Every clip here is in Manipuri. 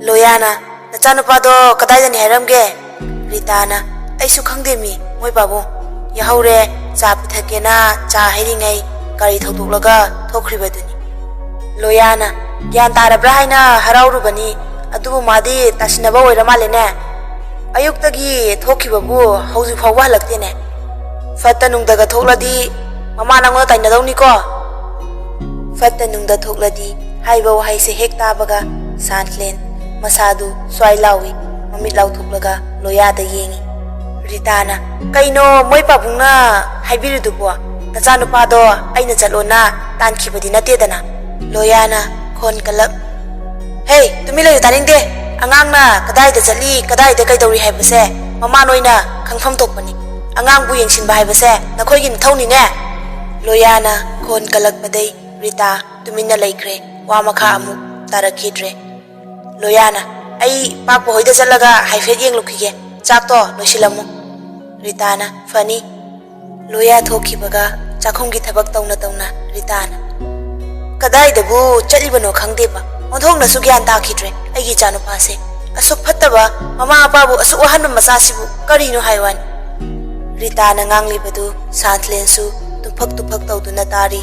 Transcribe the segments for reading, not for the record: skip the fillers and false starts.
Loyana nachanupa do kadai haramge Ritana aisu khangde mi moi babu yahaure cha pithakena cha hairingai kari thokdolaga thokhribaduni Loyana gyan tarabra haina haraurubani adubu madi tasinaba oiramalene ayuktagi thokhibabu hauju phawwa halaktene fatanungdaga thokladi mama nangona tainadawni ko fatanungda thokladi haiba wahaise hek tabaga Santlen masadu swai lawi mamit law thoklaga Loyada yengi Ritana kaino moi pabungna haibirudubo nachanupa do aina chalona tankhibadi natedana Loyana khon kalak Hey tumila yu taningde angangna kadai da chali kadai da kaidori haibase mama noina khangpham tokpani angang bu yengsin ba haibase nakhoi gi thawni ne Loyana khon kalak padai Rita tumina laikre wa makha amu tarakhidre Loyana ai papo hoida chalaga haifet yeng lukhige chak to losilamu Ritana fani Loya thokhibaga chakhonggi thabak tawna Ritana kadai dabu chalibano khangdeba onthongna su gyan takhidre aigi chanu pase asuk phattaba mama apabu asuk wahanba masasibu karino haiwan Ritana nganglibadu Santlen su tupak tawduna tari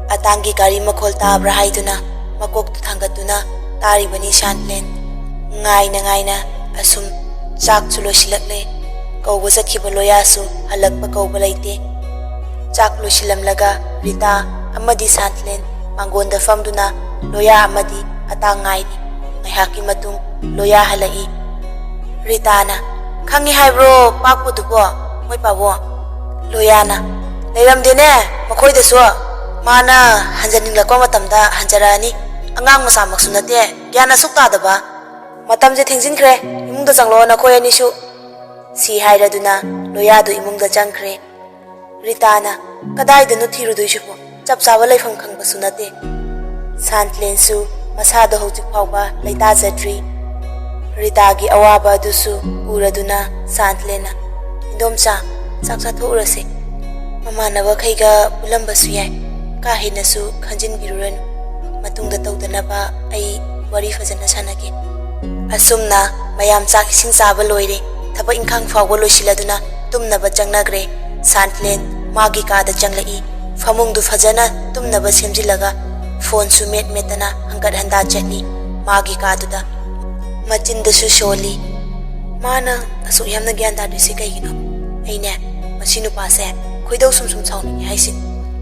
atangi gari makhol tabra haiduna makok tu thangatuna tari bani Santlen ngaina asum chak chulo silakle kawba sakhiba Loya su halakpa kawba laite chak lo silamlaga Rita amadi Santlen mangonda famduna Loya amadi atang ngaidi ngaihaki matung Loya halai Ritana khangi haibro pakpu dubo moi pabo Loyana leiramdene makhoi da so mana hanjaningla ko matamda hanjarani angang masa maksu nate gyana sukta daba matam je thengjinkhre imungda janglo na khoi ani su si hairaduna Loya do imungda jangkhre Ritana kadai da nu thiru doisupo chapchaba laifam khangba sunate Santlen su masada hojik phawba leita jatri Rita gi awaba dusu uraduna Santlena indomcha chakcha thorase mama naba khaiga bulamba su yai ka hina su khanjin biruran matungda tawdanaba ai wari fajana sanake asumna mayam chak isin chaba loire thaba inkhang phawba losiladuna tumnaba changnagre Santlen magi ka da changlai famungdu fajana tumnaba semjilaga phone su metana hangkat handa chali magi ka duda machinda su sholi mana asu yamna gyan da dise kaigino aine masinu pase khoidau sum chawni haisin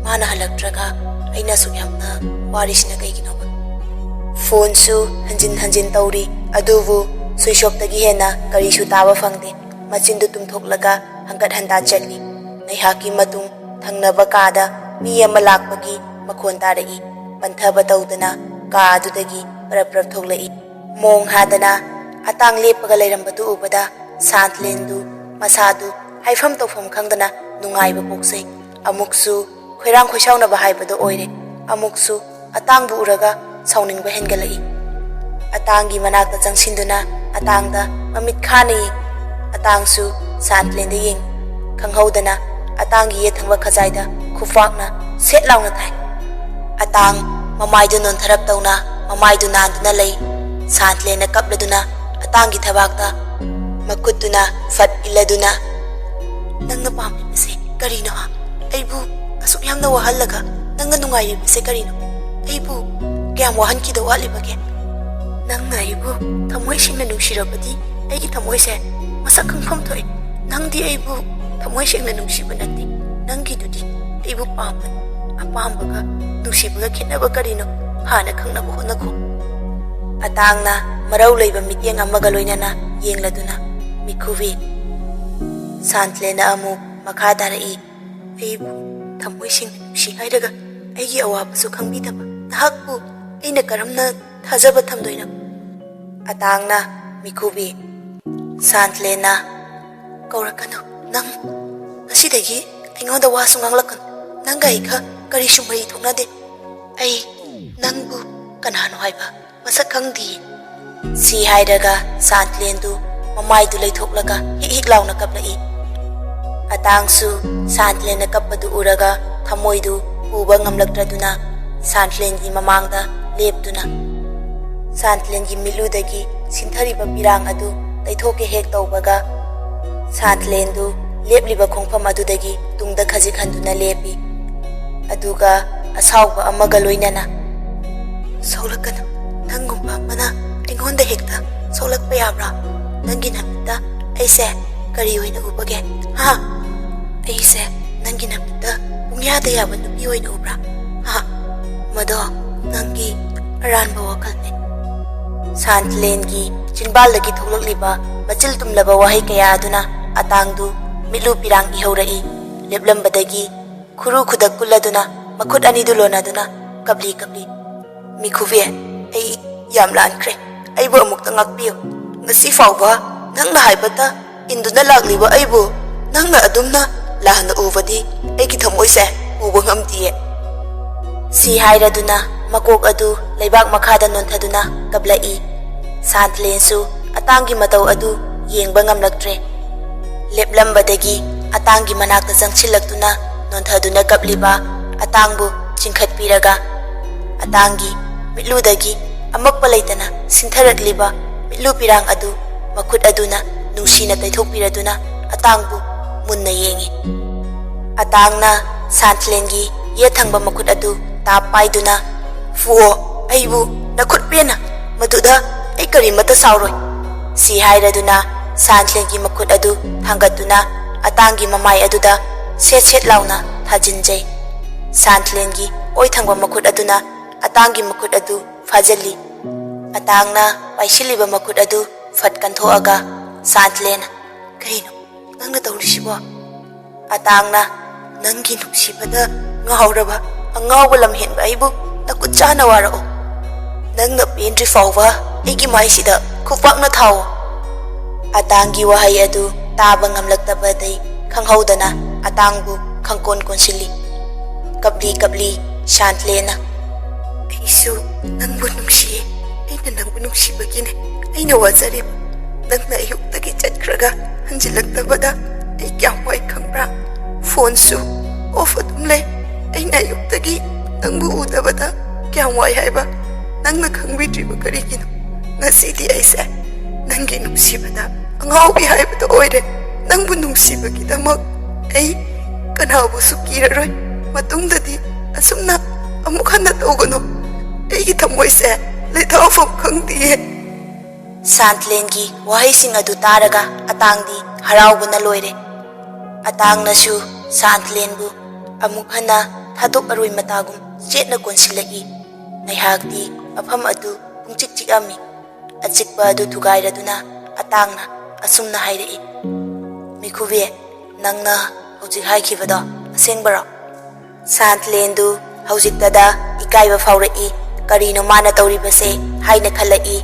mana halaktraga aina su yamna warisna kaigino phone su hanjin tawri adubu switch off tagi hena kari su taba phangde machindu tumthoklaga hangkat handa chali naihaki matung thangnaba kada mi ama lakpagi makhon tarai panthaba tawdana ka adudagi prap thoklai mong hadana atang lepaga leirambadu ubada Santlen du masadu haifam tawfam khangdana nungaiba poksai amuksu khoirang khoisauna ba haibadu oire amuksu atang bu uraga sauningba hengalai atangi manakta changsinduna atangda mamit khani atangsu Santlen de yeng khanghaudana atangi ye thangba khajaida khufakna set launa thai atang mamaidu non tharap tawna mamaidu nanduna lei Santlena kapladuna atangi thabakta makutuna fat iladuna nangna pamibase karino ha aibu asuk yamna wahalaga nangna nungairibase karino aibu kyam wahan ki dawali bage nangna aibu thamoi singna nungshirabadi aigi thamoi se masak khangpham thoi nangdi aibu thamoi singna nungsibanati nangi dudi aibu pamban apambaga nungsibaga khetnaba karino hana khangnaba honako atangna marau leiba mityeng amaga loinana yengladuna mikhuvi Santlena amu makha darai aibu thamoi sing si hairaga aigi awabasu khangbidaba nahakbu aina karamna thajaba thamdoina atangna mikhuvi Santlena kaurakanu nang asidagi aingonda wasu nganglakan nanga ikha kari sumai thonade ai nangbu kanano haiba masak khangdi si hairaga Santlen du mamai du leithoklaga hik launa kaplai atangsu Santlen na kapadu uraga thamoi du uba ngamlakraduna Santlen gi mamangda lepduna ꯁꯥꯟꯇꯂꯦꯟꯒꯤ ꯃꯤꯠꯂꯨꯗꯒꯤ ꯁꯤꯟꯊꯔꯤꯕ ꯄꯤꯔꯥꯡ ꯑꯗꯨ ꯇꯩꯊꯣꯛꯀꯦ ꯍꯦꯛ ꯇꯧꯕꯒ ꯁꯥꯟꯇꯂꯦꯟꯗꯨ ꯂꯦꯞꯂꯤꯕ ꯈꯣꯡꯐꯝ ꯑꯗꯨꯗꯒꯤ ꯇꯨꯡꯗ ꯈꯖꯤꯛ ꯍꯟꯗꯨꯅ ꯂꯦꯞꯄꯤ ꯑꯗꯨꯒ ꯑꯁꯥꯎꯕ ꯑꯃꯒ ꯂꯣꯏꯅꯅ ꯁꯣꯛꯂꯛꯀꯅꯨ ꯅꯪꯒꯨꯝꯕ ꯑꯃꯅ ꯑꯩꯉꯣꯟꯗ ꯍꯦꯛꯇ ꯁꯣꯛꯂꯛꯄ ꯌꯥꯕ꯭ꯔꯥ ꯅꯪꯒꯤ ꯅꯃꯤꯠꯇ ꯑꯩꯁꯦ ꯀꯔꯤ ꯑꯣꯏꯅ ꯎꯕꯒꯦ ꯍꯥ ꯑꯩꯁꯦ ꯅꯪꯒꯤ ꯅꯃꯤꯠꯇ ꯄꯨꯡꯌꯥꯗ ꯌꯥꯕ ꯅꯨꯄꯤ ꯑꯣꯏꯅ ꯎꯕ꯭ꯔꯥ ꯍꯥ ꯃꯗꯣ ꯅꯪꯒꯤ ꯑꯔꯥꯟꯕ ꯋꯥꯈꯜꯅꯤ ꯁꯥꯟꯇꯂꯦꯟꯒꯤ ꯆꯤꯟꯕꯥꯜꯗꯒꯤ ꯊꯣꯛꯂꯛꯂꯤꯕ ꯃꯆꯤꯜ ꯇꯨꯝꯂꯕ ꯋꯥꯍꯩ ꯀꯌꯥ ꯑꯗꯨꯅ ꯑꯇꯥꯡꯗꯨ ꯃꯤꯠꯂꯨ ꯄꯤꯔꯥꯡ ꯏꯍꯧꯔꯛꯏ ꯂꯦꯞꯂꯝꯕꯗꯒꯤ ꯈꯨꯔꯨ ꯈꯨꯗꯛ ꯀꯨꯜꯂꯗꯨꯅ ꯃꯈꯨꯠ ꯑꯅꯤꯗꯨ ꯂꯣꯟꯅꯗꯨꯅ ꯀꯞꯂꯤ ꯀꯞꯂꯤ ꯃꯤꯈꯨꯕꯤ ꯑꯩ ꯌꯥꯝ ꯂꯥꯟꯈ꯭ꯔꯦ ꯑꯩꯕꯨ ꯑꯃꯨꯛꯇ ꯉꯥꯛꯄꯤꯌꯨ ꯉꯁꯤ ꯐꯥꯎꯕ ꯅꯪꯅ ꯍꯥꯏꯕꯇ ꯏꯟꯗꯨꯅ ꯂꯥꯛꯂꯤꯕ ꯑꯩꯕꯨ ꯅꯪꯅ ꯑꯗꯨꯝꯅ ꯂꯥꯟꯅ ꯎꯕꯗꯤ ꯑꯩꯒꯤ ꯊꯃꯣꯏꯁꯦ ꯎꯕ ꯉꯝꯗꯤꯌꯦ ꯁꯤ ꯍꯥꯏꯔꯗꯨꯅ ꯃꯀꯣꯛ ꯑꯗꯨ ꯂꯩꯕꯥꯛ ꯃꯈꯥꯗ ꯅꯣꯟꯊꯗꯨꯅ ꯀꯞꯂꯛꯏ ꯁꯥꯟꯇꯂꯦꯟꯁꯨ ꯑꯇꯥꯡꯒꯤ ꯃꯇꯧ ꯑꯗꯨ ꯌꯦꯡꯕ ꯉꯝꯂꯛꯇ꯭ꯔꯦ ꯂꯦꯞꯂꯝꯕꯗꯒꯤ ꯑꯇꯥꯡꯒꯤ ꯃꯅꯥꯛꯇ ꯆꯪꯁꯤꯜꯂꯛꯇꯨꯅ ꯅꯣꯟꯊꯗꯨꯅ ꯀꯞꯂꯤꯕ ꯑꯇꯥꯡꯕꯨ ꯆꯤꯡꯈꯠꯄꯤꯔꯒ ꯑꯇꯥꯡꯒꯤ ꯃꯤꯠꯂꯨꯗꯒꯤ ꯑꯃꯛꯄ ꯂꯩꯇꯅ ꯁꯤꯟꯊꯔꯛꯂꯤꯕ ꯃꯤꯠꯂꯨ ꯄꯤꯔꯥꯡ ꯑꯗꯨ ꯃꯈꯨꯠ ꯑꯗꯨꯅ ꯅꯨꯡꯁꯤꯅ ꯇꯩꯊꯣꯛꯄꯤꯔꯗꯨꯅ ꯑꯇꯥꯡꯕꯨ ꯃꯨꯟꯅ ꯌꯦꯡꯉꯤ ꯑꯇꯥꯡꯅ ꯁꯥꯟꯇꯂꯦꯟꯒꯤ ꯌꯦꯠ ꯊꯪꯕ ꯃꯈꯨꯠ ꯑꯗꯨ ꯇꯥꯞ ꯄꯥꯏꯗꯨꯅ ꯐꯨꯑꯣ ꯑꯩꯕꯨ ꯅꯈꯨꯠ ꯄꯦꯟꯅ ꯃꯗꯨꯗ ꯑꯩ ꯀꯔꯤꯃꯠꯇ ꯁꯥꯎꯔꯣꯏ ꯁꯤ ꯍꯥꯏꯔꯗꯨꯅ ꯁꯥꯟꯇꯂꯦꯟꯒꯤ ꯃꯈꯨꯠ ꯑꯗꯨ ꯊꯥꯡꯒꯠꯇꯨꯅ ꯑꯇꯥꯡꯒꯤ ꯃꯃꯥꯏ ꯑꯗꯨꯗ ꯁꯦꯠ ꯁꯦꯠ ꯂꯥꯎꯅ ꯊꯥꯖꯤꯟꯖꯩ ꯁꯥꯟꯇꯂꯦꯟꯒꯤ ꯑꯣꯏ ꯊꯪꯕ ꯃꯈꯨꯠ ꯑꯗꯨꯅ ꯑꯇꯥꯡꯒꯤ ꯃꯈꯨꯠ ꯑꯗꯨ ꯐꯥꯖꯤꯜꯂꯤ ꯑꯇꯥꯡꯅ ꯄꯥꯏꯁꯤꯜꯂꯤꯕ ꯃꯈꯨꯠ ꯑꯗꯨ ꯐꯠ ꯀꯟꯊꯣꯛꯑꯒ ꯁꯥꯟꯇꯂꯦꯟꯅ ꯀꯔꯤꯅꯣ ꯅꯪꯅ ꯇꯧꯔꯤꯁꯤꯕꯣ ꯑꯇꯥꯡꯅ ꯅꯪꯒꯤ ꯅꯨꯡꯁꯤꯕꯗ ꯉꯥꯎꯔꯕ ꯑꯉꯥꯎꯕ ꯂꯝꯍꯦꯟꯕ ꯑꯩꯕꯨ ꯅꯈꯨꯠ ꯆꯥꯅ ꯋꯥꯔꯛꯑꯣ ꯅꯪꯅ ꯄꯦꯟꯗ꯭ꯔꯤ ꯐꯥꯎꯕ ꯑꯩꯒꯤ ꯃꯥꯏꯁꯤꯗ ꯈꯨꯄꯥꯛꯅ ꯊꯥꯎꯑꯣ ꯑꯇꯥꯡꯒꯤ ꯋꯥꯍꯩ ꯑꯗꯨ ꯇꯥꯕ ꯉꯝꯂꯛꯇꯕꯗꯩ ꯈꯪꯍꯧꯗꯅ ꯑꯇꯥꯡꯕꯨ ꯈꯪꯀꯣꯟ ꯀꯣꯟꯁꯤꯜꯂꯤ ꯀꯞꯂꯤ ꯀꯞꯂꯤ ꯁꯥꯟꯇꯂꯦꯟꯅ ꯑꯩꯁꯨ ꯅꯪꯕꯨ ꯅꯨꯡꯁꯤꯌꯦ ꯑꯩꯅ ꯅꯪꯕꯨ ꯅꯨꯡꯁꯤꯕꯒꯤꯅꯦ ꯑꯩꯅ ꯋꯥꯖꯔꯤꯕ ꯅꯪꯅ ꯑꯌꯨꯛꯇꯒꯤ ꯆꯠꯈ꯭ꯔꯒ ꯍꯟꯖꯤꯜꯂꯛꯇꯕꯗ ꯑꯩ ꯀꯌꯥꯝ ꯋꯥꯏ ꯈꯪꯕ꯭ꯔꯥ ꯐꯣꯟꯁꯨ ꯑꯣꯐ ꯑꯗꯨꯝ ꯂꯩ ꯑꯩꯅ ꯑꯌꯨꯛꯇꯒꯤ ꯅꯪꯕꯨ ꯎꯗꯕꯗ ꯀꯌꯥꯝ ꯋꯥꯏ ꯍꯥꯏꯕ ꯅꯪꯅ ꯈꯪꯕꯤꯗ꯭ꯔꯤꯕ ꯀꯔꯤꯒꯤꯅꯣ ꯉꯁꯤꯗꯤ ꯑꯩꯁꯦ ꯅꯪꯒꯤ ꯅꯨꯡꯁꯤꯕꯗ ꯑꯉꯥꯎꯕꯤ ꯍꯥꯏꯕꯗꯣ ꯑꯣꯏꯔꯦ ꯅꯪꯕꯨ ꯅꯨꯡꯁꯤꯕꯒꯤꯗꯃꯛ ꯑꯩ ꯀꯅꯥꯕꯨꯁꯨ ꯀꯤꯔꯔꯣꯏ ꯃꯇꯨꯡꯗꯗꯤ ꯑꯁꯨꯝꯅ ꯑꯃꯨꯛ ꯍꯟꯅ ꯇꯧꯒꯅꯨ ꯑꯩꯒꯤ ꯊꯃꯣꯏꯁꯦ ꯂꯩꯊꯥꯐꯝ ꯈꯪꯗꯤꯌꯦ ꯁꯥꯟꯇꯂꯦꯟꯒꯤ ꯋꯥꯍꯩꯁꯤꯡ ꯑꯗꯨ ꯇꯥꯔꯒ ꯑꯇꯥꯡꯗꯤ ꯍꯔꯥꯎꯕꯅ ꯂꯣꯏꯔꯦ ꯑꯇꯥꯡꯅꯁꯨ ꯁꯥꯟꯇꯂꯦꯟꯕꯨ ꯑꯃꯨꯛ ꯍꯟꯅ ꯊꯥꯗꯣꯛꯑꯔꯣꯏ ꯃꯇꯥꯒꯨꯝ ꯆꯦꯠꯅ ꯀꯣꯟꯁꯤꯜꯂꯛꯏ ꯉꯥꯏꯍꯥꯛꯇꯤ ꯃꯐꯝ ꯑꯗꯨ ꯄꯨꯡꯆꯤꯛ ꯆꯤꯛꯑꯝꯃꯤ ꯑꯆꯤꯛꯄ ꯑꯗꯨ ꯊꯨꯒꯥꯏꯔꯗꯨꯅ ꯑꯇꯥꯡꯅ ꯑꯁꯨꯝꯅ ꯍꯥꯏꯔꯛꯏ ꯃꯤꯈꯨꯕꯤ ꯅꯪꯅ ꯍꯧꯖꯤꯛ ꯍꯥꯏꯈꯤꯕꯗꯣ ꯑꯁꯦꯡꯕꯔꯣ ꯁꯥꯟꯇꯂꯦꯟꯗꯨ ꯍꯧꯖꯤꯛꯇꯗ ꯏꯀꯥꯏꯕ ꯐꯥꯎꯔꯛꯏ ꯀꯔꯤꯅꯣ ꯃꯥꯅ ꯇꯧꯔꯤꯕꯁꯦ ꯍꯥꯏꯅ ꯈꯜꯂꯛꯏ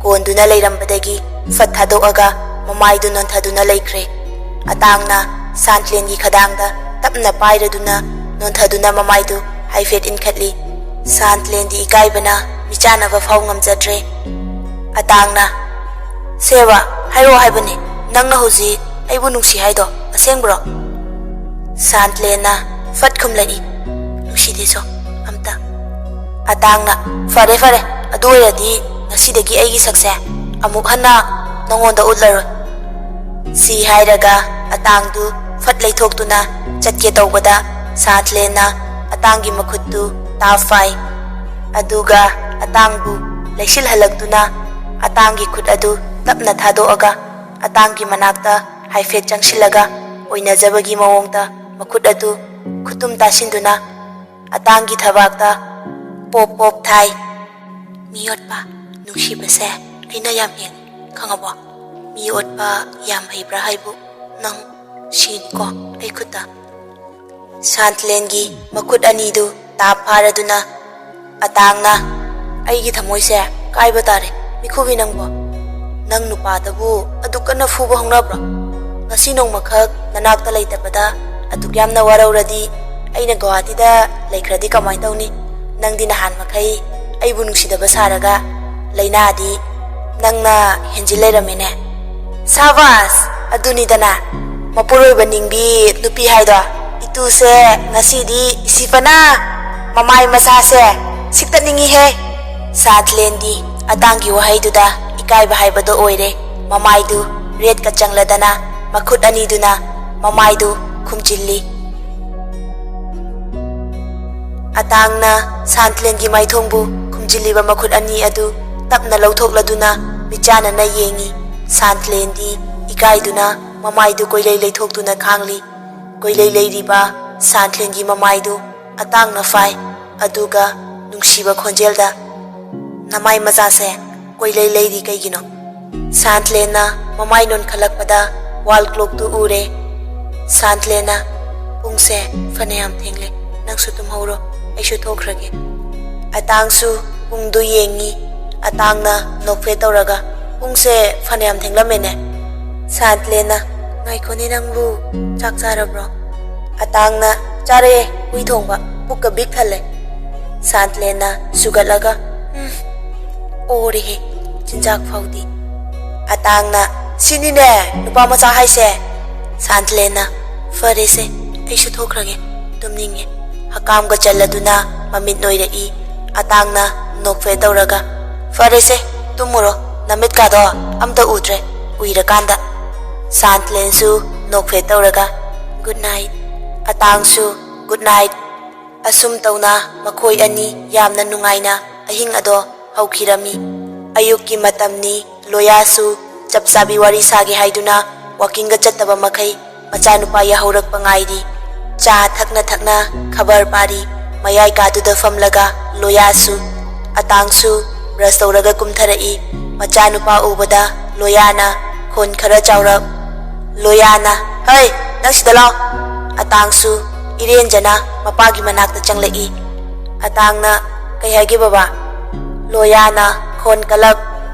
ꯀꯣꯟꯗꯨꯅ ꯂꯩꯔꯝꯕꯗꯒꯤ ꯐꯠ ꯊꯥꯗꯣꯛꯑꯒ ꯃꯃꯥꯏꯗꯨ ꯅꯣꯟꯊꯗꯨꯅ ꯂꯩꯈ꯭ꯔꯦ ꯑꯇꯥꯡꯅ ꯁꯥꯟꯇꯂꯦꯟꯒꯤ ꯈꯗꯥꯡꯗ ꯇꯞꯅ ꯄꯥꯏꯔꯗꯨꯅ ꯅꯣꯟꯊꯗꯨꯅ ꯃꯃꯥꯏꯗꯨ ꯍꯥꯏꯐꯦꯠ ꯏꯟꯈꯠꯂꯤ ꯁꯥꯟꯇꯂꯦꯟꯗꯤ ꯏꯀꯥꯏꯕꯅ ꯃꯤꯆꯥꯟꯅꯕ ꯐꯥꯎ ꯉꯝꯖꯗ꯭ꯔꯦ ꯑꯇꯥꯡꯅ ꯁꯦꯕ ꯍꯥꯏꯔꯛꯑꯣ ꯍꯥꯏꯕꯅꯤ ꯅꯪꯅ ꯍꯧꯖꯤꯛ ꯑꯩꯕꯨ ꯅꯨꯡꯁꯤ ꯍꯥꯏꯗꯣ ꯑꯁꯦꯡꯕ꯭ꯔꯣ ꯁꯥꯟꯇꯂꯦꯟꯅ ꯐꯠ ꯈꯨꯝꯂꯛꯏ ꯅꯨꯡꯁꯤꯗꯦꯁꯣ ꯑꯝꯇ ꯑꯇꯥꯡꯅ ꯐꯔꯦ ꯐꯔꯦ ꯑꯗꯨ ꯑꯣꯏꯔꯗꯤ ꯉꯁꯤꯗꯒꯤ ꯑꯩꯒꯤ ꯁꯛꯁꯦ ꯑꯃꯨꯛ ꯍꯟꯅ ꯅꯉꯣꯟꯗ ꯎꯠꯂꯔꯣꯏ ꯁꯤ ꯍꯥꯏꯔꯒ ꯑꯇꯥꯡꯗꯨ ꯐꯠ ꯂꯩꯊꯣꯛꯇꯨꯅ ꯆꯠꯀꯦ ꯇꯧꯕꯗ ꯁꯥꯟꯇꯂꯦꯟꯅ ꯑꯇꯥꯡꯒꯤ ꯃꯈꯨꯠꯇꯨ ꯇꯥꯞ ꯐꯥꯏ ꯑꯗꯨꯒ ꯑꯇꯥꯡꯕꯨ ꯂꯩꯁꯤꯜꯍꯜꯂꯛꯇꯨꯅ ꯑꯇꯥꯡꯒꯤ ꯈꯨꯠ ꯑꯗꯨ ꯇꯞꯅ ꯊꯥꯗꯣꯛꯑꯒ ꯑꯇꯥꯡꯒꯤ ꯃꯅꯥꯛꯇ ꯍꯥꯏꯐꯦꯠ ꯆꯪꯁꯤꯜꯂꯒ ꯑꯣꯏꯅꯖꯕꯒꯤ ꯃꯑꯣꯡꯗ ꯃꯈꯨꯠ ꯑꯗꯨ ꯈꯨꯇꯨꯝ ꯇꯥꯁꯤꯟꯗꯨꯅ ꯑꯇꯥꯡꯒꯤ ꯊꯕꯥꯛꯇ ꯄꯣꯞ ꯄꯣꯞ ꯊꯥꯏ ꯃꯤ ꯑꯣꯠꯄ ꯅꯨꯡꯁꯤꯕꯁꯦ ꯑꯩꯅ ꯌꯥꯝ ꯍꯦꯜꯂꯤ ꯈꯪꯉꯕꯣ ꯃꯤ ꯑꯣꯠꯄ ꯌꯥꯝ ꯍꯩꯕ꯭ꯔꯥ ꯍꯥꯏꯕꯨ ꯅꯪ ꯁꯤꯅꯤꯀꯣ ꯑꯩ ꯈꯨꯠꯇ ꯁꯥꯟꯇꯂꯦꯟꯒꯤ ꯃꯈꯨꯠ ꯑꯅꯤꯗꯨ ꯇꯥꯞ ꯐꯥꯔꯗꯨꯅ ꯑꯇꯥꯡꯅ ꯑꯩꯒꯤ ꯊꯃꯣꯏꯁꯦ ꯀꯥꯏꯕ ꯇꯥꯔꯦ ꯃꯤꯈꯨꯕꯤ ꯅꯪꯕꯣ ꯅꯪ ꯅꯨꯄꯥꯗꯕꯨ ꯑꯗꯨꯛ ꯀꯟꯅ ꯐꯨꯕ ꯍꯧꯅꯕ꯭ꯔꯣ ꯉꯁꯤ ꯅꯣꯡꯃꯈꯛ ꯅꯅꯥꯛꯇ ꯂꯩꯇꯕꯗ ꯑꯗꯨꯛ ꯌꯥꯝꯅ ꯋꯥꯔꯧꯔꯗꯤ ꯑꯩꯅ ꯒꯨꯋꯥꯍꯥꯇꯤꯗ ꯂꯩꯈ꯭ꯔꯗꯤ ꯀꯃꯥꯏ ꯇꯧꯅꯤ ꯅꯪꯗꯤ ꯅꯍꯥꯟ ꯃꯈꯩ ꯑꯩꯕꯨ ꯅꯨꯡꯁꯤꯗꯕ ꯁꯥꯔꯒ ꯂꯩꯅꯥꯗꯤ ꯅꯪꯅ ꯍꯦꯟꯖꯤꯜ ꯂꯩꯔꯝꯃꯦꯅꯦ ꯁꯥꯕꯥꯁ ꯑꯗꯨꯅꯤꯗꯅ ꯃꯄꯨꯔꯣꯏꯕ ꯅꯤꯡꯕꯤ ꯅꯨꯄꯤ ꯍꯥꯏꯗꯣ ꯏꯇꯨꯁꯦ ꯉꯁꯤꯗꯤ ꯏꯁꯤꯐꯅ ꯃꯃꯥꯏ ꯃꯁꯥꯁꯦ ꯁꯤꯛꯇꯠꯅꯤꯡꯉꯤꯍꯦ ꯁꯥꯟꯇꯂꯦꯟꯗꯤ ꯑꯇꯥꯡꯒꯤ ꯋꯥꯍꯩꯗꯨꯗ ꯏꯀꯥꯏꯕ ꯍꯥꯏꯕꯗꯣ ꯑꯣꯏꯔꯦ꯫ ꯃꯃꯥꯏꯗꯨ ꯔꯦꯠꯀ ꯆꯪꯂꯗꯅ ꯃꯈꯨꯠ ꯑꯅꯤꯗꯨꯅ ꯃꯃꯥꯏꯗꯨ ꯈꯨꯝꯖꯤꯜꯂꯤ꯫ ꯑꯇꯥꯡꯅ ꯁꯥꯟꯇ꯭ꯂꯦꯟꯒꯤ ꯃꯥꯏꯊꯣꯡꯕꯨ ꯈꯨꯝꯖꯤꯜꯂꯤꯕ ꯃꯈꯨꯠ ꯑꯅꯤ ꯑꯗꯨ ꯇꯞꯅ ꯂꯧꯊꯣꯛꯂꯗꯨꯅ ꯃꯤꯠꯆꯥꯅꯅ ꯌꯦꯡꯉꯤ꯫ ꯁꯥꯟꯇ꯭ꯂꯦꯟꯗꯤ ꯏꯀꯥꯏꯗꯨꯅ ꯃꯃꯥꯏꯗꯨ ꯀꯣꯏꯂꯩ ꯂꯩꯊꯣꯛꯇꯨꯅ ꯈꯥꯡꯂꯤ꯫ ꯀꯣꯏꯂꯩ ꯂꯩꯔꯤꯕ ꯁꯥꯟꯇ꯭ꯂꯦꯟꯒꯤ ꯃꯃꯥꯏꯗꯨ ꯑꯇꯥꯡꯅ ꯐꯥꯏ ꯑꯗꯨꯒ ꯅꯨꯡꯁꯤꯕ ꯈꯣꯟꯖꯦꯜꯗ "ꯅꯃꯥꯏ ꯃꯆꯥꯁꯦ ꯀꯣꯏꯂꯩ ꯂꯩꯔꯤ ꯀꯩꯒꯤꯅꯣ?" ꯁꯥꯟꯇ꯭ꯂꯦꯟꯅ ꯃꯃꯥꯏ ꯅꯣꯟꯈꯠꯂꯛꯄꯗ ꯋꯥꯜ ꯀ꯭ꯂꯣꯛꯇꯨ ꯎꯔꯦ꯫ ꯁꯥꯟꯇ꯭ꯂꯦꯟꯅ "ꯄꯨꯡꯁꯦ ꯐꯅꯌꯥꯝ ꯊꯦꯡꯂꯦ, ꯅꯪꯁꯨ ꯇꯨꯝꯍꯧꯔꯣ, ꯑꯩꯁꯨ ꯊꯣꯛꯈ꯭ꯔꯒꯦ." ꯑꯇꯥꯡꯁꯨ ꯄꯨꯡꯗꯨ ꯌꯦꯡꯉꯤ꯫ ꯑꯇꯥꯡꯅ ꯅꯣꯛꯐꯦꯠ ꯇꯧꯔꯒ "ꯄꯨꯡꯁꯦ ꯐꯅꯌꯥꯝ ꯊꯦꯡꯂꯝꯃꯦꯅꯦ." ꯁꯥꯟꯇ꯭ꯂꯦꯟꯅ "ꯉꯥꯏꯈꯣꯅꯦ ꯅꯪꯕꯨ ꯆꯥꯛ ꯆꯥꯔꯕ꯭ꯔꯣ?" ꯑꯇꯥꯡꯅ "ꯆꯥꯔꯦ, ꯍꯨꯏ ꯊꯣꯡꯕ, ꯄꯨꯛꯀ ꯕꯤꯛ ꯊꯜꯂꯦ." ꯁꯥꯟꯇ꯭ꯂꯦꯟꯅ ꯁꯨꯒꯠꯂꯒ "ꯑꯣꯔꯦꯍꯦ ꯆꯤꯟꯖꯥꯛ ꯐꯥꯎꯗꯤ." ꯑꯇꯥꯡꯅ "ꯁꯤꯅꯤꯅꯦ ꯅꯨꯄꯥ ꯃꯆꯥ ꯍꯥꯏꯁꯦ." ꯁꯥꯟꯇ꯭ꯂꯦꯟꯅ "ꯐꯔꯦꯁꯦ, ꯑꯩꯁꯨ ꯊꯣꯛꯈ꯭ꯔꯒꯦ, ꯇꯨꯝꯅꯤꯡꯉꯦ." ꯍꯀꯥꯝꯒ ꯆꯜꯂꯗꯨꯅ ꯃꯃꯤꯠ ꯅꯣꯏꯔꯛꯏ꯫ ꯑꯇꯥꯡꯅ ꯅꯣꯛꯐꯦꯠ ꯇꯧꯔꯒ "ꯐꯔꯦꯁꯦ, ꯇꯨꯝꯃꯨꯔꯣ, ꯅꯃꯤꯠꯀꯥꯗꯣ ꯑꯝꯇ ꯎꯗ꯭ꯔꯦ, ꯎꯏꯔꯀꯥꯟꯗ." ꯁꯥꯟꯇ꯭ꯂꯦꯟꯁꯨ ꯅꯣꯛꯐꯦꯠ ꯇꯧꯔꯒ "ꯒꯨꯗ ꯅꯥꯏꯠ." ꯑꯇꯥꯡꯁꯨ "ꯒꯨꯗ ꯅꯥꯏꯠ." ꯑꯁꯨꯝ ꯇꯧꯅ ꯃꯈꯣꯏ ꯑꯅꯤ ꯌꯥꯝꯅ ꯅꯨꯡꯉꯥꯏꯅ ꯑꯍꯤꯡ ꯑꯗꯣ ꯍꯧꯈꯤꯔꯝꯃꯤ꯫ ꯑꯌꯨꯛꯀꯤ ꯃꯇꯝꯅꯤ꯫ ꯂꯣꯌꯥꯁꯨ ꯆꯞ ꯆꯥꯕꯤ ꯋꯥꯔꯤ ꯁꯥꯒꯦ ꯍꯥꯏꯗꯨꯅ ꯋꯥꯀꯤꯡꯒ ꯆꯠꯇꯕ ꯃꯈꯩ ꯃꯆꯥꯅꯨꯄꯥ ꯌꯥꯍꯧꯔꯛꯄ ꯉꯥꯏꯔꯤ꯫ ꯆꯥ ꯊꯛꯅ ꯊꯛꯅ ꯈꯕꯔ ꯄꯥꯔꯤ꯫ ꯃꯌꯥꯏ ꯀꯥꯗꯨꯗ ꯐꯝꯂꯒ ꯂꯣꯌꯥꯁꯨ꯫ ꯑꯇꯥꯡꯁꯨ ꯕ꯭ꯔꯁ ꯇꯧꯔꯒ ꯀꯨꯝꯊꯔꯛꯏ꯫ ꯃꯆꯥꯅꯨꯄꯥ ꯎꯕꯗ ꯂꯣꯌꯥꯅ ꯈꯣꯟ ꯈꯔ ꯆꯥꯎꯔꯞ "ꯂꯣꯌꯥꯅ, ꯍꯩ ꯅꯪ ꯁꯤꯗ ꯂꯥꯎ." ꯑꯇꯥꯡꯁꯨ ꯏꯔꯦꯟꯖꯅ ꯃꯄꯥꯒꯤ ꯃꯅꯥꯛꯇ ꯆꯪꯂꯛꯏ꯫ ꯑꯇꯥꯡꯅ "ꯀꯩ ꯍꯥꯏꯒꯦ ꯕꯕꯥ?" ꯂꯣꯌꯥꯅ ꯈꯣꯟ ꯀꯜꯂꯞ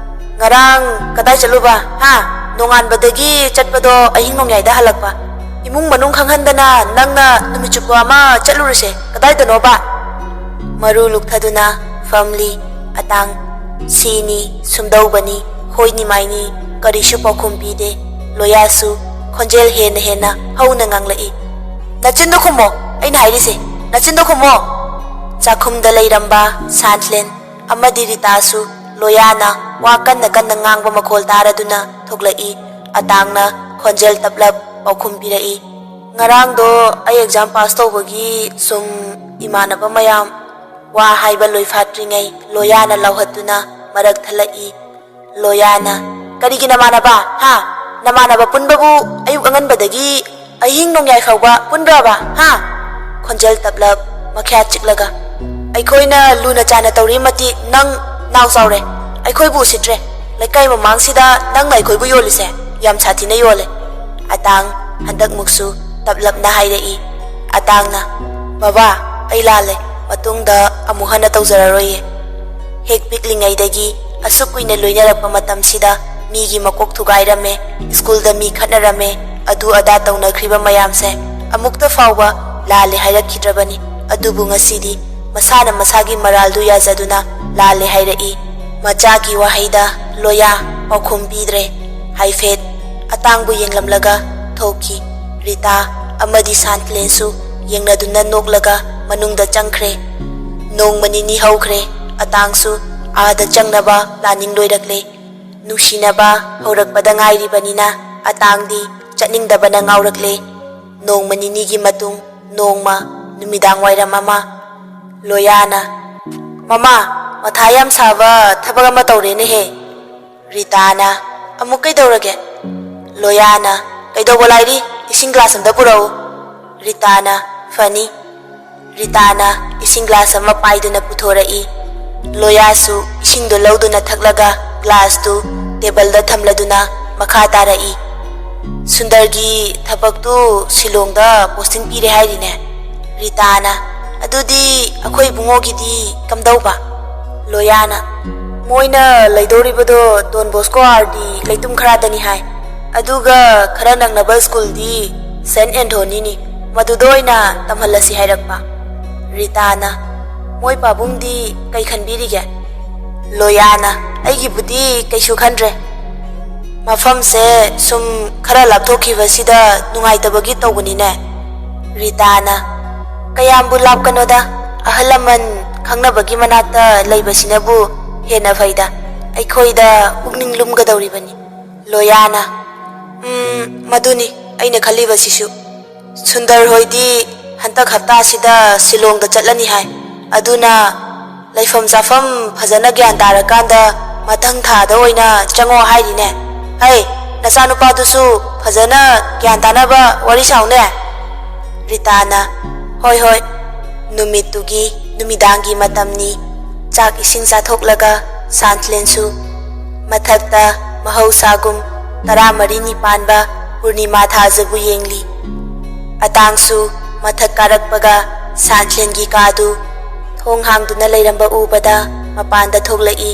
"ꯉꯔꯥꯡ ꯀꯗꯥꯏ ꯆꯠꯂꯨꯕ ꯍꯥ? ꯅꯣꯡꯉꯥꯟꯕꯗꯒꯤ ꯆꯠꯄꯗꯣ ꯑꯍꯤꯡ ꯅꯣꯡꯌꯥꯏꯗ ꯍꯜꯂꯛꯄ. ꯏꯃꯨꯡ ꯃꯅꯨꯡ ꯈꯪꯍꯟꯗꯅ ꯅꯪꯅ ꯅꯨꯃꯤꯠ ꯆꯨꯞꯄ ꯑꯃ ꯆꯠꯂꯨꯔꯤꯁꯦ ꯀꯗꯥꯏꯗꯅꯣꯕ?" ꯃꯔꯨ ꯂꯨꯛꯊꯗꯨꯅ ꯐꯝꯂꯤ ꯑꯇꯥꯡ꯫ "ꯁꯤꯅꯤ, ꯁꯨꯝꯗꯧꯕꯅꯤ, ꯍꯣꯏꯅꯤ ꯃꯥꯏꯅꯤ." ꯀꯔꯤꯁꯨ ꯄꯥꯎꯈꯨꯝ ꯄꯤꯗꯦ꯫ ꯂꯣꯌꯥꯁꯨ ꯈꯣꯟꯖꯦꯜ ꯍꯦꯟꯅ ꯍꯧꯅ ꯉꯥꯡꯂꯛꯏ꯫ "ꯅꯆꯤꯟꯗꯣ ꯈꯨꯝꯃꯣ, ꯑꯩꯅ ꯍꯥꯏꯔꯤꯁꯦ, ꯅꯆꯤꯟꯗꯣ ꯈꯨꯝꯃꯣ." ꯆꯥꯛꯈꯨꯝꯗ ꯂꯩꯔꯝꯕ ꯁꯥꯟꯇ꯭ꯂꯦꯟ ꯑꯃꯗꯤ ꯔꯤꯇꯥꯁꯨ ꯂꯣꯌꯥꯅ ꯋꯥ ꯀꯟꯅ ꯀꯟꯅ ꯉꯥꯡꯕ ꯃꯈꯣꯜ ꯇꯥꯔꯗꯨꯅ ꯊꯣꯛꯂꯛꯏ꯫ ꯑꯇꯥꯡꯅ ꯈꯣꯟꯖꯦꯜ ꯇꯞꯂꯞ ꯄꯥꯎꯈꯨꯝ ꯄꯤꯔꯛꯏ꯫ "ꯉꯔꯥꯡꯗꯣ ꯑꯩ ꯑꯦꯛꯖꯥꯝ ꯄꯥꯁ ꯇꯧꯕꯒꯤ ꯁꯨꯝ ꯏꯃꯥꯟꯅꯕ ꯃꯌꯥꯝ..." ꯋꯥ ꯍꯥꯏꯕ ꯂꯣꯏꯐꯥꯠꯇ꯭ꯔꯤꯉꯩ ꯂꯣꯌꯥꯅ ꯂꯥꯎꯍꯠꯇꯨꯅ ꯃꯔꯛ ꯊꯠꯂꯛꯏ꯫ ꯂꯣꯌꯥꯅ "ꯀꯔꯤꯒꯤ ꯅꯃꯥꯟꯅꯕ ꯍꯥ? ꯅꯃꯥꯟꯅꯕ ꯄꯨꯟꯕꯕꯨ ꯑꯌꯨꯛ ꯑꯉꯟꯕꯗꯒꯤ ꯑꯍꯤꯡ ꯅꯣꯡꯌꯥꯏ ꯐꯥꯎꯕ ꯄꯨꯟꯕ꯭ꯔꯕ ꯍꯥ?" ꯈꯣꯟꯖꯦꯜ ꯇꯞꯂꯞ ꯃꯈ꯭ꯌꯥ ꯆꯤꯛꯂꯒ "ꯑꯩꯈꯣꯏꯅ ꯂꯨꯅ ꯆꯥꯟꯅ ꯇꯧꯔꯤ ꯃꯇꯤꯛ ꯅꯪ ꯅꯥꯎ ꯆꯥꯎꯔꯦ, ꯑꯩꯈꯣꯏꯕꯨ ꯎꯁꯤꯠꯇ꯭ꯔꯦ. ꯂꯩꯀꯥꯏ ꯃꯃꯥꯡꯁꯤꯗ ꯅꯪꯅ ꯑꯩꯈꯣꯏꯕꯨ ꯌꯣꯜꯂꯤꯁꯦ ꯌꯥꯝ ꯁꯥꯊꯤꯅ ꯌꯣꯜꯂꯦ." ꯑꯇꯥꯡ ꯍꯟꯗꯛꯃꯨꯛꯁꯨ ꯇꯞꯂꯞꯅ ꯍꯥꯏꯔꯛꯏ꯫ ꯑꯇꯥꯡꯅ "ꯕꯕꯥ, ꯑꯩ ꯂꯥꯜꯂꯦ, ꯃꯇꯨꯡꯗ ꯑꯃꯨꯛ ꯍꯟꯅ ꯇꯧꯖꯔꯔꯣꯏꯌꯦ." ꯍꯦꯛ ꯄꯤꯛꯂꯤꯉꯩꯗꯒꯤ ꯑꯁꯨꯛ ꯀꯨꯏꯅ ꯂꯣꯏꯅꯔꯛꯄ ꯃꯇꯝꯁꯤꯗ ꯃꯤꯒꯤ ꯃꯀꯣꯛ ꯊꯨꯒꯥꯏꯔꯝꯃꯦ, ꯁ꯭ꯀꯨꯜꯗ ꯃꯤ ꯈꯠꯅꯔꯝꯃꯦ, ꯑꯗꯨ ꯑꯗꯥ ꯇꯧꯅꯈ꯭ꯔꯤꯕ ꯃꯌꯥꯝꯁꯦ ꯑꯃꯨꯛꯇ ꯐꯥꯎꯕ ꯂꯥꯜꯂꯦ ꯍꯥꯏꯔꯛꯈꯤꯗ꯭ꯔꯕꯅꯤ꯫ ꯑꯗꯨꯕꯨ ꯉꯁꯤꯗꯤ ꯃꯁꯥꯅ ꯃꯁꯥꯒꯤ ꯃꯔꯥꯜꯗꯨ ꯌꯥꯖꯗꯨꯅ ꯂꯥꯜꯂꯦ ꯍꯥꯏꯔꯛꯏ꯫ ꯃꯆꯥꯒꯤ ꯋꯥꯍꯩꯗ ꯂꯣꯌꯥ ꯄꯥꯎꯈꯨꯝ ꯄꯤꯗ꯭ꯔꯦ꯫ ꯍꯥꯏꯐꯦꯠ ꯑꯇꯥꯡꯕꯨ ꯌꯦꯡꯂꯝꯂꯒ ꯊꯣꯛꯈꯤ꯫ ꯔꯤꯇꯥ ꯑꯃꯗꯤ ꯁꯥꯟꯇ꯭ꯂꯦꯟꯁꯨ ꯌꯦꯡꯅꯗꯨꯅ ꯅꯣꯛꯂꯒ ꯃꯅꯨꯡꯗ ꯆꯪꯈ꯭ꯔꯦ꯫ ꯅꯣꯡꯃ ꯅꯤꯅꯤ ꯍꯧꯈ꯭ꯔꯦ꯫ ꯑꯇꯥꯡꯁꯨ ꯑꯥꯗ ꯆꯪꯅꯕ ꯄ꯭ꯂꯥꯅꯤꯡ ꯂꯣꯏꯔꯛꯂꯦ꯫ ꯅꯨꯡꯁꯤꯅꯕ ꯍꯧꯔꯛꯄꯗ ꯉꯥꯏꯔꯤꯕꯅꯤꯅ ꯑꯇꯥꯡꯗꯤ ꯆꯠꯅꯤꯡꯗꯕꯅ ꯉꯥꯎꯔꯛꯂꯦ꯫ ꯅꯣꯡꯃ ꯅꯤꯅꯤꯒꯤ ꯃꯇꯨꯡ ꯅꯣꯡꯃ ꯅꯨꯃꯤꯗꯥꯡ ꯋꯥꯏꯔꯝ ꯑꯃ ꯂꯣꯌꯥꯅ "ꯃꯃꯥ, ꯃꯊꯥ ꯌꯥꯝ ꯁꯥꯕ ꯊꯕꯛ ꯑꯃ ꯇꯧꯔꯦꯅꯦꯍꯦ." ꯔꯤꯇꯥꯅ "ꯑꯃꯨꯛ ꯀꯩꯗꯧꯔꯒꯦ?" ꯂꯣꯌꯥꯅ "ꯀꯩꯗꯧꯕ ꯂꯥꯏꯔꯤ, ꯏꯁꯤꯡ ꯒ꯭ꯂꯥꯁ ꯑꯝꯇ ꯄꯨꯔꯛꯎ." ꯔꯤꯇꯥꯅ "ꯐꯅꯤ." ꯔꯤꯇꯥꯅ ꯏꯁꯤꯡ ꯒ꯭ꯂꯥꯁ ꯑꯃ ꯄꯥꯏꯗꯨꯅ ꯄꯨꯊꯣꯔꯛꯏ꯫ ꯂꯣꯌꯥꯁꯨ ꯏꯁꯤꯡꯗꯣ ꯂꯧꯗꯨꯅ ꯊꯛꯂꯒ ꯒ꯭ꯂꯥꯁꯇꯨ ꯇꯦꯕꯜꯗ ꯊꯝꯂꯗꯨꯅ ꯃꯈꯥ ꯇꯥꯔꯛꯏ꯫ "ꯁꯨꯟꯗꯔꯒꯤ ꯊꯕꯛꯇꯨ ꯁꯤꯂꯣꯡꯗ ꯄꯣꯁꯇꯤꯡ ꯄꯤꯔꯦ ꯍꯥꯏꯔꯤꯅꯦ." ꯔꯤꯇꯥꯅ "ꯑꯗꯨꯗꯤ ꯑꯩꯈꯣꯏ ꯏꯕꯨꯡꯉꯣꯒꯤꯗꯤ ꯀꯝꯗꯧꯕ?" ꯂꯣꯌꯥꯅ "ꯃꯣꯏꯅ ꯂꯩꯗꯧꯔꯤꯕꯗꯣ ꯗꯣꯟ ꯕꯣꯁꯀꯣ ꯑꯥꯔꯗꯤ ꯂꯩꯇꯨꯝ ꯈꯔꯗꯅꯤ ꯍꯥꯏ, ꯑꯗꯨꯒ ꯈꯔ ꯅꯛꯅꯕ ꯁ꯭ꯀꯨꯜꯗꯤ ꯁꯦꯟꯠ ꯑꯦꯟꯊꯣꯅꯤꯅꯤ, ꯃꯗꯨꯗ ꯑꯣꯏꯅ ꯇꯝꯍꯜꯂꯁꯤ ꯍꯥꯏꯔꯛꯄ." ꯔꯤꯇꯥꯅ "ꯃꯣꯏ ꯄꯥꯕꯨꯡꯗꯤ ꯀꯩ ꯈꯟꯕꯤꯔꯤꯒꯦ?" ꯂꯣꯌꯥꯅ "ꯑꯩꯒꯤꯕꯨꯗꯤ ꯀꯩꯁꯨ ꯈꯟꯗ꯭ꯔꯦ, ꯃꯐꯝꯁꯦ ꯁꯨꯝ ꯈꯔ ꯂꯥꯞꯊꯣꯛꯈꯤꯕꯁꯤꯗ ꯅꯨꯡꯉꯥꯏꯇꯕꯒꯤ ꯇꯧꯕꯅꯤꯅꯦ." ꯔꯤꯇꯥꯅ "ꯀꯌꯥꯝꯕꯨ ꯂꯥꯞꯀꯅꯣꯗ, ꯑꯍꯜ ꯂꯃꯟ ꯈꯪꯅꯕꯒꯤ ꯃꯅꯥꯛꯇ ꯂꯩꯕꯁꯤꯅꯕꯨ ꯍꯦꯟꯅ ꯐꯩꯗ, ꯑꯩꯈꯣꯏꯗ ꯄꯨꯛꯅꯤꯡ ꯂꯨꯝꯒꯗꯧꯔꯤꯕꯅꯤ ꯂꯣꯌꯥꯅ ꯃꯗꯨꯅꯤ ꯑꯩꯅ ꯈꯜꯂꯤꯕꯁꯤꯁꯨ ꯁꯨꯟꯗꯔ ꯍꯣꯏꯗꯤ ꯍꯟꯇꯛ ꯍꯞꯇꯥꯁꯤꯗ ꯁꯤꯂꯣꯡꯗ ꯆꯠꯂꯅꯤ ꯍꯥꯏ ꯑꯗꯨꯅ ꯂꯩꯐꯝ ꯆꯥꯐꯝ ꯐꯖꯅ ꯒ꯭ꯌꯥꯟ ꯇꯥꯔꯀꯥꯟꯗ ꯃꯊꯪ ꯊꯥꯗ ꯑꯣꯏꯅ ꯆꯪꯉꯣ ꯍꯥꯏꯔꯤꯅꯦ ꯍꯩ ꯅꯆꯥꯅꯨꯄꯥꯗꯨꯁꯨ ꯐꯖꯅ ꯒ꯭ꯌꯥꯟ ꯇꯥꯅꯕ ꯋꯥꯔꯤ ꯁꯥꯎꯅꯦ ꯔꯤꯇꯥꯅ ꯍꯣꯏ ꯍꯣꯏ ꯅꯨꯃꯤꯠꯇꯨꯒꯤ ꯅꯨꯃꯤꯗꯥꯡꯒꯤ ꯃꯇꯝꯅꯤ ꯆꯥꯛ ꯏꯁꯤꯡ ꯆꯥꯊꯣꯛꯂꯒ ꯁꯥꯟꯊꯂꯦꯟꯁꯨ ꯃꯊꯛꯇ ꯃꯍꯧꯁꯥꯒꯨꯝ 14ꯅꯤ ꯄꯥꯟꯕ ꯄꯨꯔꯅꯤꯃꯥ ꯊꯥꯖꯕꯨ ꯌꯦꯡꯂꯤ ꯑꯇꯥꯡꯁꯨ ꯃꯊꯛ ꯀꯥꯔꯛꯄꯒ ꯁꯥꯟꯊꯂꯦꯟꯒꯤ ꯀꯥꯗꯨ ꯊꯣꯡ ꯍꯥꯡꯗꯨꯅ ꯂꯩꯔꯝꯕ ꯎꯕꯗ ꯃꯄꯥꯟꯗ ꯊꯣꯛꯂꯛꯏ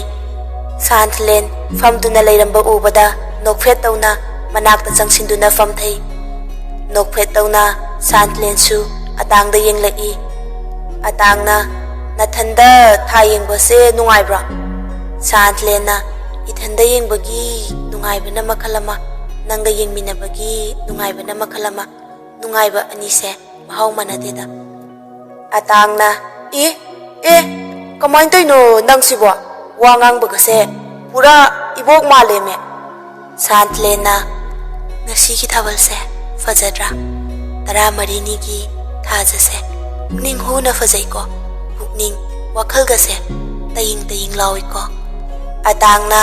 ꯁꯥꯟꯊꯂꯦꯟ ꯐꯝꯗꯨꯅ ꯂꯩꯔꯝꯕ ꯎꯕꯗ ꯅꯣꯛꯐꯦꯠ ꯇꯧꯅ ꯃꯅꯥꯛꯇ ꯆꯪꯁꯤꯟꯗꯨꯅ ꯐꯝꯊꯩ ꯅꯣꯛꯐꯦꯠ ꯇꯧꯅ ꯁꯥꯟꯊꯂꯦꯟꯁꯨ ꯑꯇꯥꯡꯗ ꯌꯦꯡꯂꯛꯏ ꯑꯇꯥꯡꯅ ꯅꯊꯟꯗ ꯊꯥ ꯌꯦꯡꯕꯁꯦ ꯅꯨꯡꯉꯥꯏꯕ꯭ꯔꯣ ꯁꯥꯟꯊꯂꯦꯟꯅ ꯏꯊꯟꯗ ꯌꯦꯡꯕꯒꯤ ꯅꯨꯡꯉꯥꯏꯕꯅ ꯃꯈꯜ ꯑꯃ ꯅꯪꯒ ꯌꯦꯡꯃꯤꯟꯅꯕꯒꯤ ꯅꯨꯡꯉꯥꯏꯕꯅ ꯃꯈꯜ ꯑꯃ ꯅꯨꯡꯉꯥꯏꯕ ꯑꯅꯤꯁꯦ ꯃꯍꯥꯎ ꯃꯥꯟꯅꯗꯦꯗ ꯑꯇꯥꯡꯅ ꯀꯃꯥꯏꯅ ꯇꯧꯔꯤꯅꯣ ꯅꯪꯁꯤꯕꯣ ꯋꯥ ꯉꯥꯡꯕꯒꯁꯦ ꯄꯨꯔꯥ ꯏꯕꯣꯛ ꯃꯥꯜꯂꯦꯃꯦ ꯁꯥꯟꯊꯂꯦꯟꯅ ꯉꯁꯤꯒꯤ ꯊꯥꯕꯜꯁꯦ ꯐꯖꯗ꯭ꯔꯥ 14ꯅꯤꯒꯤ ꯊꯥꯖꯁꯦ ꯄꯨꯛꯅꯤꯡ ꯍꯨꯅ ꯐꯖꯩꯀꯣ ꯄꯨꯛꯅꯤꯡ ꯋꯥꯈꯜꯒꯁꯦ ꯇꯌꯤꯡ ꯇꯌꯤꯡ ꯂꯥꯎꯏꯀꯣ ꯑꯇꯥꯡꯅ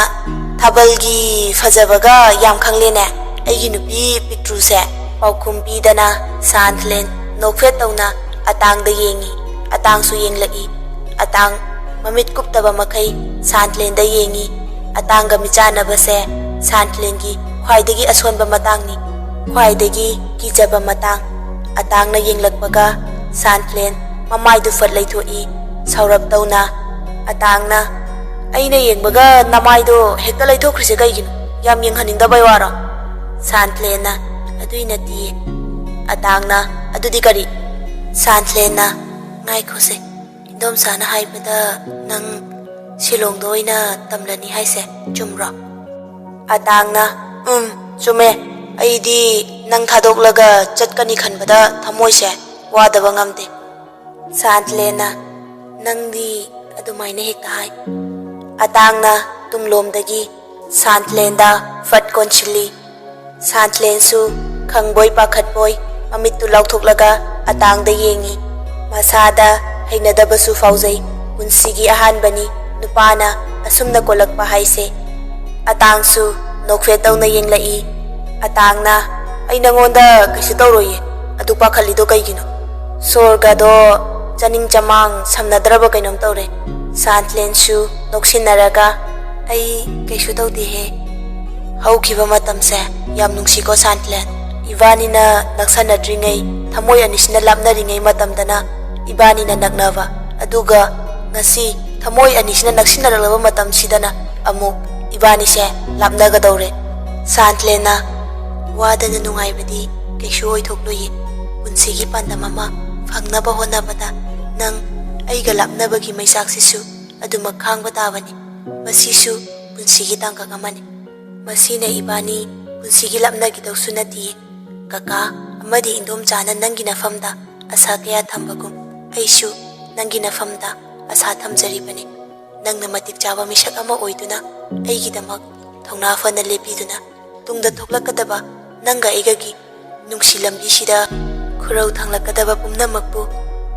ꯊꯥꯕꯜꯒꯤ ꯐꯖꯕꯒ ꯌꯥꯝ ꯈꯪꯂꯦꯅꯦ ꯑꯩꯒꯤ ꯅꯨꯄꯤ ꯄꯤꯛꯇ꯭ꯔꯨꯁꯦ ꯄꯥꯎꯈꯨꯝ ꯄꯤꯗꯅ ꯁꯥꯟꯊꯂꯦꯟ ꯅꯣꯛꯐꯦꯠ ꯇꯧꯅ ꯑꯇꯥꯡꯗ ꯌꯦꯡꯉꯤ ꯑꯇꯥꯡꯁꯨ ꯌꯦꯡꯂꯛꯏ ꯑꯇꯥꯡ ꯃꯃꯤꯠ ꯀꯨꯞꯇꯕ ꯃꯈꯩ ꯁꯥꯟꯊꯂꯦꯟꯗ ꯌꯦꯡꯉꯤ ꯑꯇꯥꯡꯒ ꯃꯤꯆꯥꯟꯅꯕꯁꯦ ꯁꯥꯟꯊꯂꯦꯟꯒꯤ ꯈ꯭ꯋꯥꯏꯗꯒꯤ ꯑꯁꯣꯟꯕ ꯃꯇꯥꯡꯅꯤ ꯈ꯭ꯋꯥꯏꯗꯒꯤ ꯀꯤꯖꯕ ꯃꯇꯥꯡ ꯑꯇꯥꯡꯅ ꯌꯦꯡꯂꯛꯄꯒ ꯁꯥꯟꯊꯂꯦꯟ ꯃꯃꯥꯏꯗꯨ ꯐꯠ ꯂꯩꯊꯣꯛꯏ ꯁꯥꯎꯔꯞ ꯇꯧꯅ ꯑꯇꯥꯡꯅ ꯑꯩꯅ ꯌꯦꯡꯕꯒ ꯅꯃꯥꯏꯗꯣ ꯍꯦꯛꯇ ꯂꯩꯊꯣꯛꯈ꯭ꯔꯤꯁꯦ ꯀꯩꯒꯤꯅꯣ ꯌꯥꯝ ꯌꯦꯡꯍꯟꯅꯤꯡꯗꯕꯩ ꯋꯥꯔꯣ ꯁꯥꯟꯊꯂꯦꯟꯅ ꯑꯗꯨꯏ ꯅꯠꯇꯤꯌꯦ ꯑꯇꯥꯡꯅ ꯑꯗꯨꯗꯤ ꯀꯔꯤ ꯁꯥꯟꯊꯂꯦꯟꯅ ꯉꯥꯏꯈꯣꯁꯦ ꯏꯟꯗꯣꯝꯆꯥꯅ ꯍꯥꯏꯕꯗ ꯅꯪ ꯁꯤꯂꯣꯡꯗ ꯑꯣꯏꯅ ꯇꯝꯂꯅꯤ ꯍꯥꯏꯁꯦ ꯆꯨꯝꯕ꯭ꯔꯣ ꯑꯇꯥꯡꯅ ꯆꯨꯝꯃꯦ ꯑꯩꯗꯤ ꯅꯪ ꯊꯥꯗꯣꯛꯂꯒ ꯆꯠꯀꯅꯤ ꯈꯟꯕꯗ ꯊꯃꯣꯏꯁꯦ ꯋꯥꯗꯕ ꯉꯝꯗꯦ ꯁꯥꯟꯊꯂꯦꯟꯅ ꯅꯪꯗꯤ ꯑꯗꯨꯃꯥꯏꯅ ꯍꯦꯛꯇ ꯍꯥꯏ ꯑꯇꯥꯡꯅ ꯇꯨꯡꯂꯣꯝꯗꯒꯤ ꯁꯥꯟꯊꯂꯦꯟꯗ ꯐꯠ ꯀꯣꯟꯁꯤꯜꯂꯤ ꯁꯥꯟꯊꯂꯦꯟꯁꯨ ꯈꯪꯕꯣꯏ ꯄꯥꯈꯠꯄꯣꯏ ꯃꯃꯤꯠꯇꯨ ꯂꯥꯎꯊꯣꯛꯂꯒ ꯑꯇꯥꯡꯗ ꯌꯦꯡꯉꯤ ꯃꯁꯥꯗ ꯍꯩꯅꯗꯕꯁꯨ ꯐꯥꯎꯖꯩ ꯄꯨꯟꯁꯤꯒꯤ ꯑꯍꯥꯟꯕꯅꯤ ꯅꯨꯄꯥꯅ ꯑꯁꯨꯝꯅ ꯀꯣꯜꯂꯛꯄ ꯍꯥꯏꯁꯦ ꯑꯇꯥꯡꯁꯨ ꯅꯣꯛꯐꯦꯠ ꯇꯧꯅ ꯌꯦꯡꯂꯛꯏ ꯑꯇꯥꯡꯅ ꯑꯩ ꯅꯉꯣꯟꯗ ꯀꯩꯁꯨ ꯇꯧꯔꯣꯏꯌꯦ ꯑꯗꯨ ꯄꯥꯈꯠꯂꯤꯗꯣ ꯀꯩꯒꯤꯅꯣ ꯁꯣꯔꯒꯗꯣ ꯆꯥꯅꯤꯡ ꯆꯃꯥꯡ ꯁꯝꯅꯗ꯭ꯔꯕ ꯀꯩꯅꯣꯝ ꯇꯧꯔꯦ ꯁꯥꯟꯊꯂꯦꯟꯁꯨ ꯅꯣꯛꯁꯤꯟꯅꯔꯒ ꯑꯩ ꯀꯩꯁꯨ ꯇꯧꯗꯦꯍꯦ ꯍꯧꯈꯤꯕ ꯃꯇꯝꯁꯦ ꯌꯥꯝ ꯅꯨꯡꯁꯤꯀꯣ ꯁꯥꯟꯊꯂꯦꯟ 이반이나 낙산나드링의 타모이 아니시나 랍나링의 마tamdana 이반이나 낙나바 아두가 ngasi 타모이 아니시나 낙신나라라바 마tamsidana amuk 이반이세 랍나가다우레 산틀레나 와다나 nungaibadi kaisu oithokloyi punsigi pandamama fangnaba honabada nang aiga lapnabagi maisaksisu adumak khangba tabani masisu punsigi tangkak amani masina ibani punsigi lapnagi dawsu nati kaka amadi indom chana nangi nafamda asa kaya thambagum aisu nangi nafamda asa thamjaribani nangna matik chawa misak ama oiduna aigidamak thongna fana lepiduna tungda thoklakadaba nanga igagi nungsi lambi sida khurau thanglakadaba pumnamakpu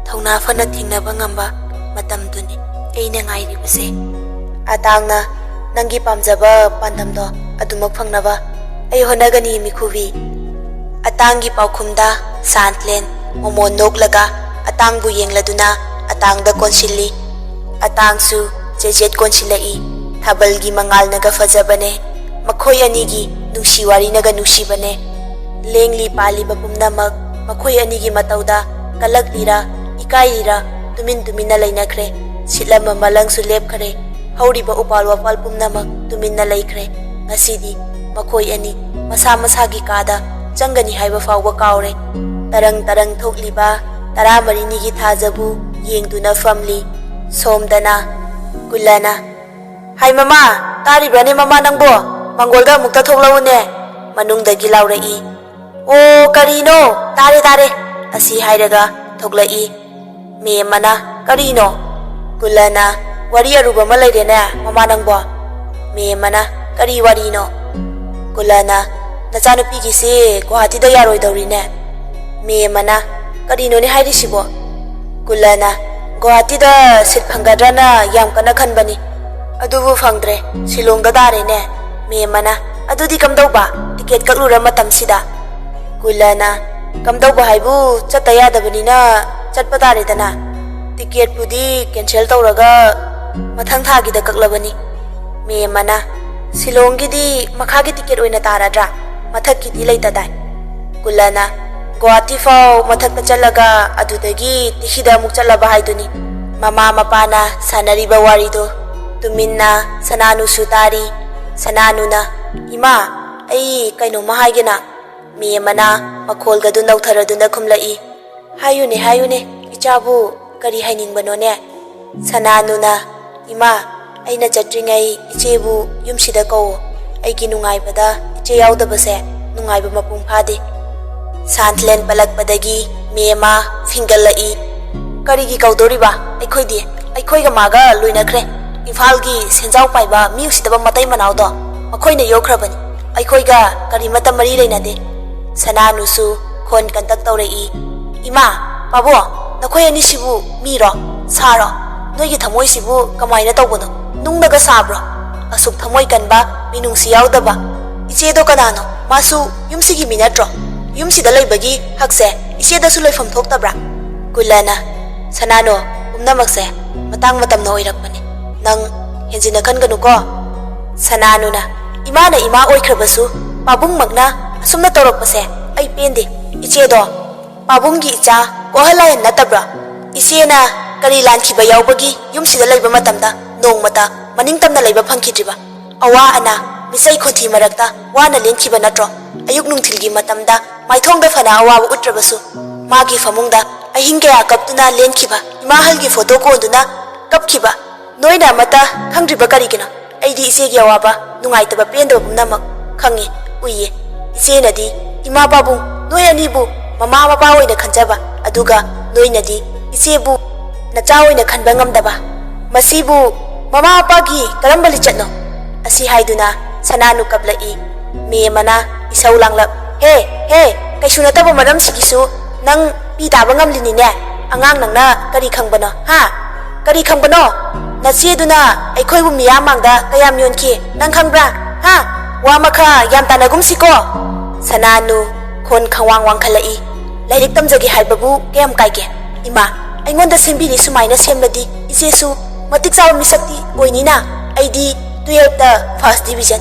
thongna fana thingnaba ngamba matamduni aina ngairibase atangna nangi pamjaba pandamdo adumak phangnaba ai honagani mikhubi atangi paukhumda santlen momo noklaga atangbu yengladuna atangda konsilli atangsu jejet konsilai thabalgi mangal naga fajabane makhoi anigi nungsi wari naga nusibane lengli pali bapumnamak makhoi anigi matauda kalaklira ikaira tumin tumina lainakre silama malangsu lepkhare hauriba upal wapal pumnamak tuminna laikre ngasidi makhoi ani masa masagi kada jangani haiba fawba kaure tarang tarang thokliba taramari gi thajabu yengduna famli somdana kulana hai mama tari brane mama nangbo mangolga mukta thoklaune manungdagi laurai o karino tare tare asi hairaga thoklai me mana karino kulana wari aruba ma lairene mama nangbo me mana kari wari no kulana nachanu pigi se guwahati da yaroi dauri ne me mana kari no ne hairi sibo kulana guwahati da sit phangadra na yam kana khanbani adubu phangdre Shillong da dare ne me mana adudi kamdauba ticket kaklura matam sida kulana kamdauba haibu chatta yadabani na chatpa dare dana ticket pudi cancel tauraga mathang thagi da kaklabani me mana Shillong gi di makha gi ticket oina taradra mathak ki di leita dai kulana Guwahati fau mathak ta chalaga adudagi tihida muk chalaba haiduni mama mapana sanariba warido tuminna sananu sutari sananu na ima ai kaino mahaigena me mana makhol gadu nautharaduna khumlai hayune ichabu kari hainingbano ne sananu na ima aina chatringai ichebu yumsida ko aigi nungaibada iche yaudabase nungaiba mapung phade Santlen palakpadagi mema fingalai karigi kaudoriba aikhoiga maga loinakre Imphal-gi senjau paiba miusidaba matai manaudo makhoina yokhrabani aikhoiga kari matam mari leinade Sananusu khon kantak taurei ima pabo nakhoi ani sibu miro saro noigi thamoi sibu kamaina tawbono nungnaga sabro asuk thamoi kanba minungsi yaudaba ichedo kanano masu yumsigi minatro yumsida leibagi hakse icheda su leifam thoktabra kulana sanano umnamakse matang matam na oirakmani nang henjina khanganu ko sananu na ima oikhrabasu pabung magna asumna torokpase ai pende ichedo pabunggi icha kohalayan natabra ichena kari lankhiba yaubagi yumsida leiba matamda nongmata maningtamna leiba phangkhidriba awa ana misai khonthi marakta wana lenkhiba natro ayuk nungthilgi matamda maithongda fana awabu utrabasu magi famungda ahinge akaptuna lenkhiba imahalgi photo ko nduna kapkhiba noina mata khangdriba karigina aidi isegi awaba nungaitaba pendaba punamak khangi uye isenadi ima babu noi anibu mama mapa oina khanjaba aduga noinadi isebu nacha oina khanba ngamdaba masibu mama mapa gi karambali chatno asi haiduna sananu kablai me mana isau langlap he kaisu nataba maram sigisu nang pi taba ngamlini ne angang nangna kari khangbano ha kari khangbano nacheduna aikhoibu miya mangda kayam yonki nang khangbra ha wa makha yam tanagum siko sananu khon khawang wang khalai lairik tamjagi haibabu kem kaige ima aingonda sembiri sumaina semladi isesu matik saw misakti oinina aidi 12 da first division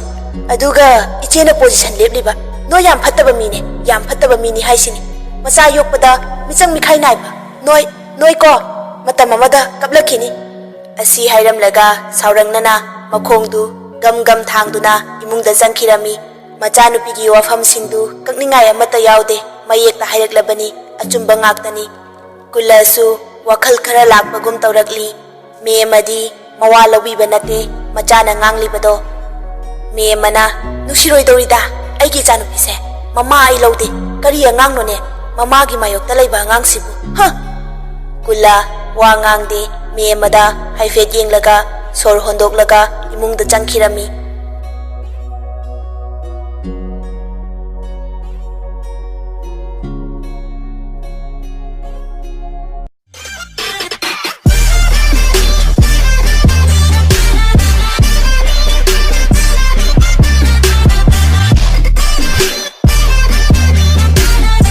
aduga ichena position lepliba no yam phattaba mini haisini macha yokpada michang mikhai naiba noi ko matam amada kablakini asi hairam laga saurangnana makhongdu gam thangduna imungda jangkhirami macha nupigi wafam singdu kakningai amata yaude mayekta hairaklabani achumba ngaktani kulasu wakhal khara lakpagum tawrakli me madi mawalawi banate macha na nganglibado me mana nushiroi dorida aigi janu pise mama ai laude kari angang no ne mama gi mayok ta leiba angang sibu ha kula wa ngang de me mada haifet yeng laga sor hondok laga imung da changkhirami